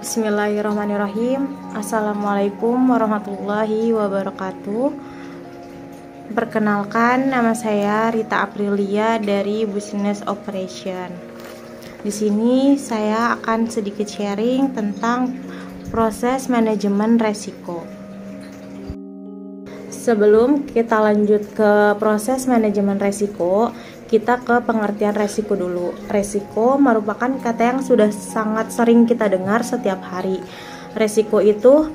Bismillahirrahmanirrahim. Assalamualaikum warahmatullahi wabarakatuh. Perkenalkan, nama saya Rita Aprilia dari Business Operation. Di sini saya akan sedikit sharing tentang proses manajemen resiko. Sebelum kita lanjut ke proses manajemen resiko, kita ke pengertian resiko dulu. Resiko merupakan kata yang sudah sangat sering kita dengar setiap hari. Resiko itu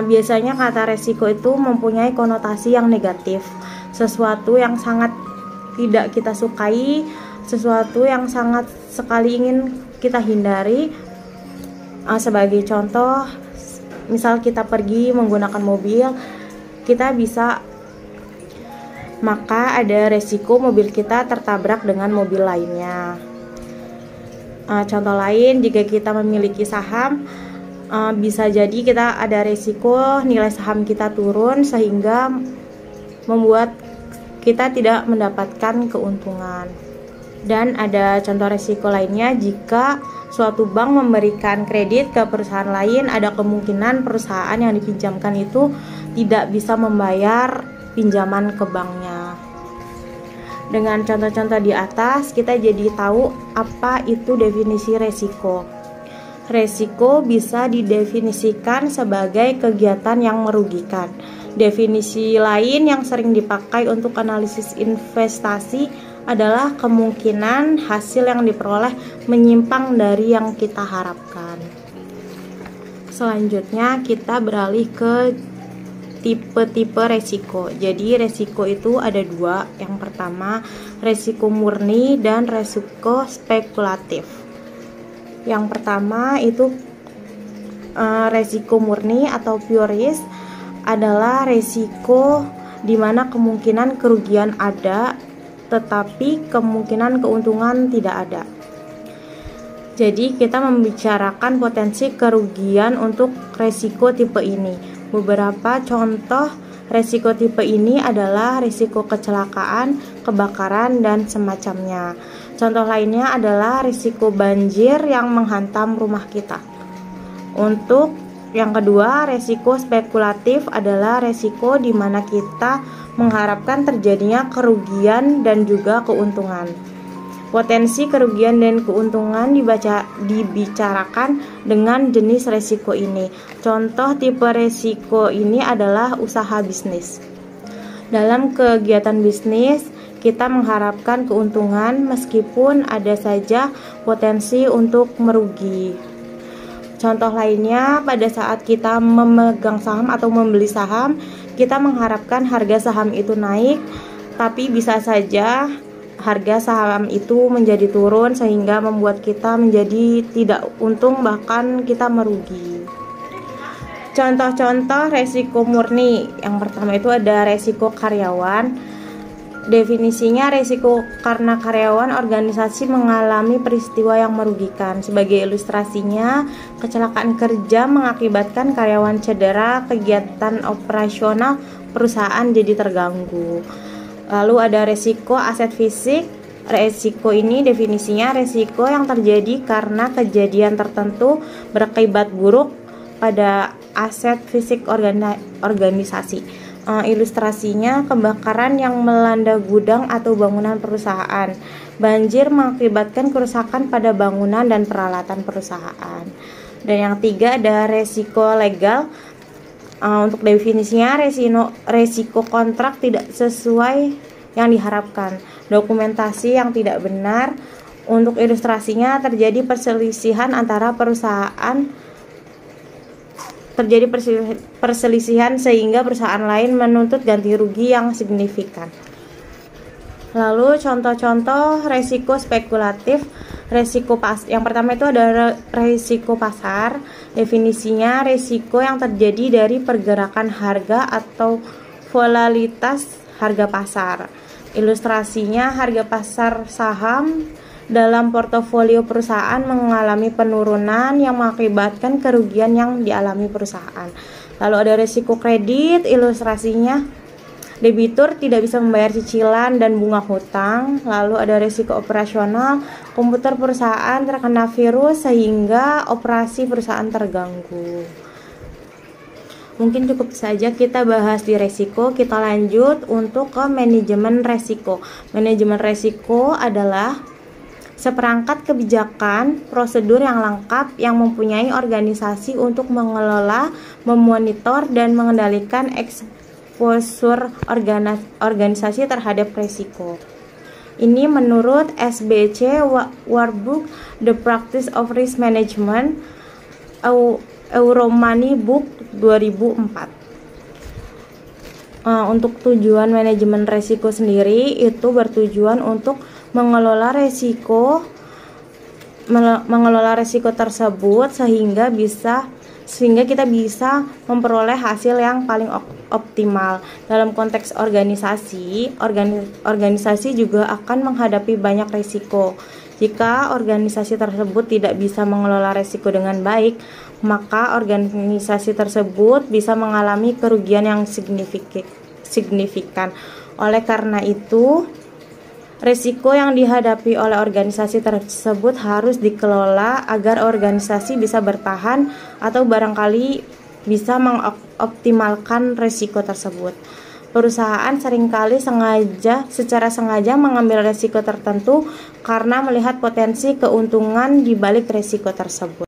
biasanya kata resiko itu mempunyai konotasi yang negatif, sesuatu yang sangat tidak kita sukai, sesuatu yang sangat sekali ingin kita hindari. Sebagai contoh, misal kita pergi menggunakan mobil, maka ada resiko mobil kita tertabrak dengan mobil lainnya. Contoh lain, jika kita memiliki saham, bisa jadi kita ada resiko nilai saham kita turun sehingga membuat kita tidak mendapatkan keuntungan. Dan ada contoh resiko lainnya, jika suatu bank memberikan kredit ke perusahaan lain, ada kemungkinan perusahaan yang dipinjamkan itu tidak bisa membayar pinjaman ke banknya. Dengan contoh-contoh di atas, kita jadi tahu apa itu definisi resiko. Resiko bisa didefinisikan sebagai kegiatan yang merugikan. Definisi lain yang sering dipakai untuk analisis investasi adalah kemungkinan hasil yang diperoleh menyimpang dari yang kita harapkan. Selanjutnya kita beralih ke tipe-tipe resiko. Jadi resiko itu ada dua. Yang pertama, resiko murni dan resiko spekulatif. Yang pertama itu resiko murni atau pure risk adalah resiko di mana kemungkinan kerugian ada tetapi kemungkinan keuntungan tidak ada. Jadi kita membicarakan potensi kerugian untuk resiko tipe ini. Beberapa contoh resiko tipe ini adalah resiko kecelakaan, kebakaran, dan semacamnya. Contoh lainnya adalah resiko banjir yang menghantam rumah kita. Untuk yang kedua, resiko spekulatif adalah resiko di mana kita mengharapkan terjadinya kerugian dan juga keuntungan. Potensi kerugian dan keuntungan dibicarakan dengan jenis resiko ini. Contoh tipe resiko ini adalah usaha bisnis. Dalam kegiatan bisnis, kita mengharapkan keuntungan meskipun ada saja potensi untuk merugi. Contoh lainnya, pada saat kita memegang saham atau membeli saham, kita mengharapkan harga saham itu naik, tapi bisa saja harga saham itu menjadi turun sehingga membuat kita menjadi tidak untung, bahkan kita merugi. Contoh-contoh resiko murni. Yang pertama itu ada resiko karyawan. Definisinya, resiko karena karyawan organisasi mengalami peristiwa yang merugikan. Sebagai ilustrasinya, kecelakaan kerja mengakibatkan karyawan cedera, kegiatan operasional perusahaan jadi terganggu. Lalu ada resiko aset fisik. Resiko ini definisinya resiko yang terjadi karena kejadian tertentu berakibat buruk pada aset fisik organisasi. Ilustrasinya, kebakaran yang melanda gudang atau bangunan perusahaan. Banjir mengakibatkan kerusakan pada bangunan dan peralatan perusahaan. Dan yang tiga ada resiko legal. Untuk definisinya, resiko kontrak tidak sesuai yang diharapkan, dokumentasi yang tidak benar. Untuk ilustrasinya, terjadi perselisihan antara perusahaan, sehingga perusahaan lain menuntut ganti rugi yang signifikan. Lalu contoh-contoh resiko spekulatif. Yang pertama itu ada resiko pasar. Definisinya, resiko yang terjadi dari pergerakan harga atau volatilitas harga pasar. Ilustrasinya, harga pasar saham dalam portofolio perusahaan mengalami penurunan yang mengakibatkan kerugian yang dialami perusahaan. Lalu ada risiko kredit. Ilustrasinya, Debitur tidak bisa membayar cicilan dan bunga hutang. Lalu ada risiko operasional, komputer perusahaan terkena virus sehingga operasi perusahaan terganggu. Mungkin cukup saja kita bahas di resiko. Kita lanjut untuk ke manajemen resiko. Manajemen resiko adalah seperangkat kebijakan, prosedur yang lengkap yang mempunyai organisasi untuk mengelola, memonitor, dan mengendalikan eksposur organisasi terhadap resiko. Ini menurut SBC Workbook The Practice of Risk Management Euromoney Book 2004. Untuk tujuan manajemen resiko sendiri itu bertujuan untuk mengelola resiko tersebut sehingga kita bisa memperoleh hasil yang paling optimal. Dalam konteks organisasi juga akan menghadapi banyak resiko. Jika organisasi tersebut tidak bisa mengelola resiko dengan baik, maka organisasi tersebut bisa mengalami kerugian yang signifikan. Oleh karena itu, resiko yang dihadapi oleh organisasi tersebut harus dikelola agar organisasi bisa bertahan atau barangkali bisa mengoptimalkan resiko tersebut. Perusahaan seringkali secara sengaja mengambil resiko tertentu karena melihat potensi keuntungan di balik resiko tersebut.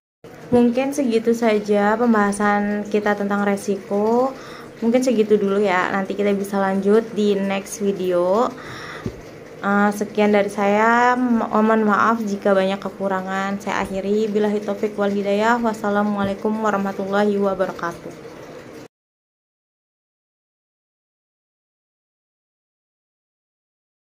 Mungkin segitu saja pembahasan kita tentang resiko. Mungkin segitu dulu ya. Nanti kita bisa lanjut di next video. Sekian dari saya. Mohon maaf jika banyak kekurangan. Saya akhiri. Billahi taufik wal hidayah. Wassalamualaikum warahmatullahi wabarakatuh.